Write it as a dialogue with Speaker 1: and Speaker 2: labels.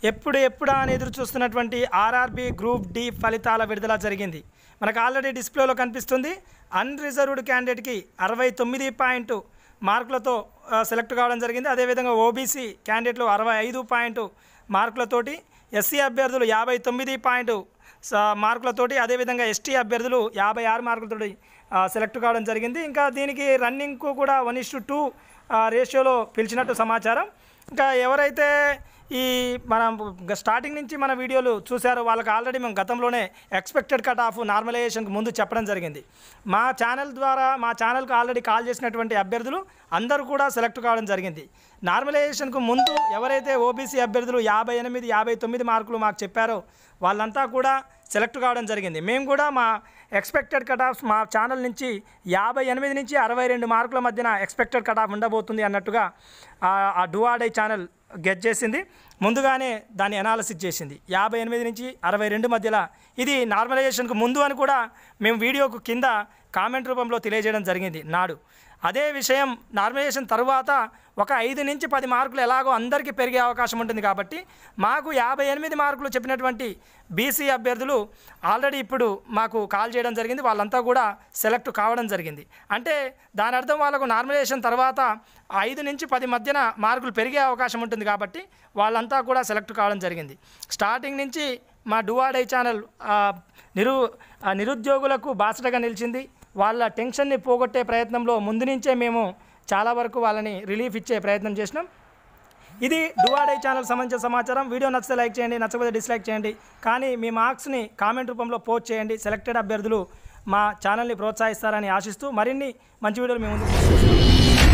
Speaker 1: ఎప్పుడా అని ఎదురు చూస్తున్నటువంటి ఆర్ఆర్బీ గ్రూప్ డి ఫలితాల విడుదల జరిగింది. మనకు ఆల్రెడీ డిస్ప్లేలో కనిపిస్తుంది. అన్రిజర్వ్డ్ క్యాండిడేట్కి 69 పాయింట్ మార్కులతో సెలెక్ట్ కావడం జరిగింది. అదేవిధంగా ఓబీసీ క్యాండిడేట్లు 65 పాయింట్ మార్కులతోటి, ఎస్సీ అభ్యర్థులు 59 పాయింట్ మార్కులతోటి, అదేవిధంగా ఎస్టీ అభ్యర్థులు 56 మార్కులతోటి సెలెక్ట్ కావడం జరిగింది. ఇంకా దీనికి రన్నింగ్కు కూడా 1:2 రేషియోలో పిలిచినట్టు సమాచారం. ఇంకా ఎవరైతే ఈ మనం స్టార్టింగ్ నుంచి మన వీడియోలు చూశారో వాళ్ళకి ఆల్రెడీ మేము గతంలోనే ఎక్స్పెక్టెడ్ కట్ ఆఫ్ నార్మలైజేషన్కి ముందు చెప్పడం జరిగింది. మా ఛానల్ ద్వారా మా ఛానల్కు ఆల్రెడీ కాల్ చేసినటువంటి అభ్యర్థులు అందరూ కూడా సెలెక్ట్ కావడం జరిగింది. నార్మలైజేషన్కు ముందు ఎవరైతే ఓబీసీ అభ్యర్థులు 58, 59 మార్కులు మాకు చెప్పారో వాళ్ళంతా కూడా సెలెక్ట్ కావడం జరిగింది. మేము కూడా మా ఎక్స్పెక్టెడ్ కట్ ఆఫ్ మా ఛానల్ నుంచి 58 నుంచి 62 మార్కుల మధ్యన ఎక్స్పెక్టెడ్ కట్ ఆఫ్ ఉండబోతుంది అన్నట్టుగా ఆ డూఆర్డై ఛానల్ గెట్ చేసింది. ముందుగానే దాన్ని అనాలిసిస్ చేసింది. 58 నుంచి 62 మధ్యలో ఇది నార్మలైజేషన్కు ముందు అని కూడా మేము వీడియోకు కింద కామెంట్ రూపంలో తెలియజేయడం జరిగింది నాడు. అదే విషయం నార్మలైజేషన్ తర్వాత ఒక 5 నుంచి 10 మార్కులు ఎలాగో అందరికీ పెరిగే అవకాశం ఉంటుంది కాబట్టి మాకు 58 మార్కులు చెప్పినటువంటి బీసీ అభ్యర్థులు ఆల్రెడీ ఇప్పుడు మాకు కాల్ చేయడం జరిగింది. వాళ్ళంతా కూడా సెలెక్ట్ కావడం జరిగింది. అంటే దాని అర్థం వాళ్ళకు నార్మలైజేషన్ తర్వాత 5 నుంచి 10 మధ్యన మార్కులు పెరిగే అవకాశం ఉంటుంది కాబట్టి వాళ్ళంతా కూడా సెలెక్ట్ కావడం జరిగింది. స్టార్టింగ్ నుంచి మా డూఆర్డై ఛానల్ నిరుద్యోగులకు బాసటగా నిలిచింది. వాళ్ళ టెన్షన్ని పోగొట్టే ప్రయత్నంలో ముందు నుంచే మేము చాలా వరకు వాళ్ళని రిలీఫ్ ఇచ్చే ప్రయత్నం చేసినాం. ఇది డూఆర్డై ఛానల్ సంబంధించిన సమాచారం. వీడియో నచ్చితే లైక్ చేయండి, నచ్చకపోతే డిస్లైక్ చేయండి. కానీ మీ మార్క్స్ని కామెంట్ రూపంలో పోస్ట్ చేయండి. సెలెక్టెడ్ అభ్యర్థులు మా ఛానల్ని ప్రోత్సహిస్తారని ఆశిస్తూ మరిన్ని మంచి వీడియోలు మీ ముందుకు తీసుకొస్తాం.